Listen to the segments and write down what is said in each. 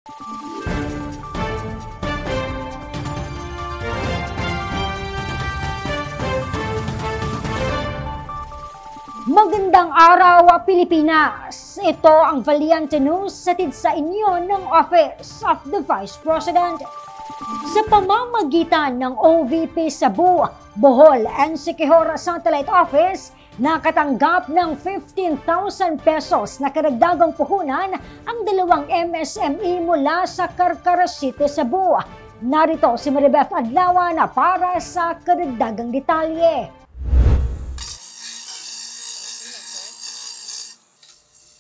Magandang araw, Pilipinas! Ito ang Valiente News hatid sa inyo ng Office of the Vice President. Sa pamamagitan ng OVP Cebu, Bohol and Siquijor Satellite Office, nakatanggap ng 15,000 pesos na karagdagang puhunan ang dalawang MSME mula sa Carcara City, Cebu. Narito si Maribeth Adlawan para sa karagdagang detalye.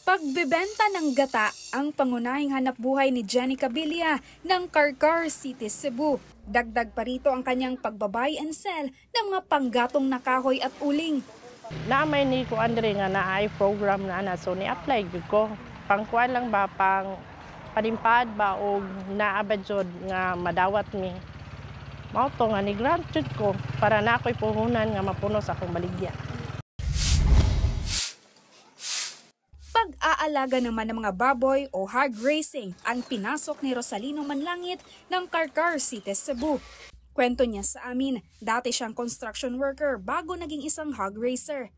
Pagbebenta ng gata ang pangunahing hanapbuhay ni Jenny Cabilia ng Carcara City, Cebu. Dagdag pa rito ang kanyang pagbabuy and sell ng mga panggatong na kahoy at uling. Naamay ni ko Andre nga naay program na so ni-apply jud ko. Pangkuan lang ba pang panimpad ba o naabad jud nga madawat mi. Mao to nga ni grant jud ko para na ako'y puhunan nga mapuno sa akong baligya. Pag-aalaga naman ng mga baboy o hog racing ang pinasok ni Rosalino Manlangit ng Carcara City, Cebu. Kwento niya sa amin, dati siyang construction worker bago naging isang hog racer.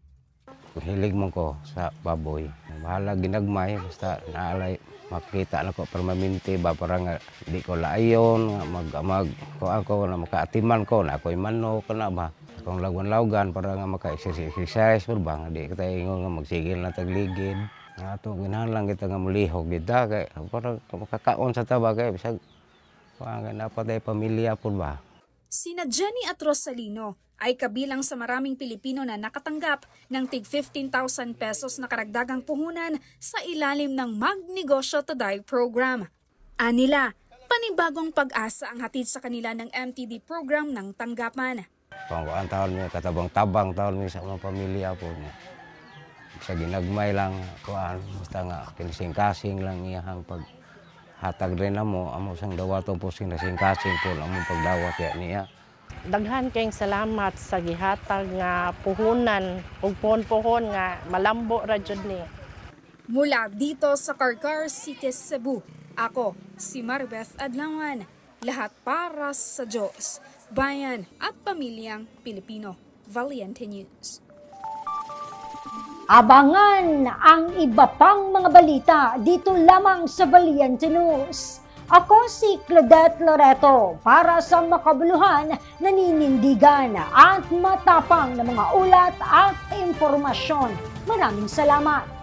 Hilig mo ko sa baboy. Bahala ginagmay, basta naalay makita na ko permanente ba parang di ko laayon, ko ako na makaatiman ko na ako'y manok na ba. Kung lawgan para nga maka-exercise po ba, di kita ingon nga magsigil na tagligid. Ato ginahalang kita nga mulihog kita kay para makakaon sa taba kay bisag dapat ay pamilya po ba. Sina Jenny at Rosalino ay kabilang sa maraming Pilipino na nakatanggap ng tig 15,000 pesos na karagdagang puhunan sa ilalim ng Magnegosyo to Die program. Anila, panibagong pag-asa ang hatid sa kanila ng MTD program ng tanggapan. Pangkuan taon niya, katabang-tabang taon niya sa mga pamilya po niya. Sa ginagmay lang, kuan, basta nga kinising-kasing lang iyahang paghatag rin amo sang dawatong po sinasing-kasing po ang pagdawat niya. Daghan kayong salamat sa gihatag nga puhunan ug puhon-puhon nga malambo ra jud ni. Mula dito sa Carcara City, Cebu, ako si Maribeth Adlawan. Lahat para sa Diyos, bayan at pamilyang Pilipino. Valiente News. Abangan ang iba pang mga balita dito lamang sa Valiente News. Ako si Claudette Loreto para sa makabuluhan, naninindigan at matapang na mga ulat at impormasyon. Maraming salamat.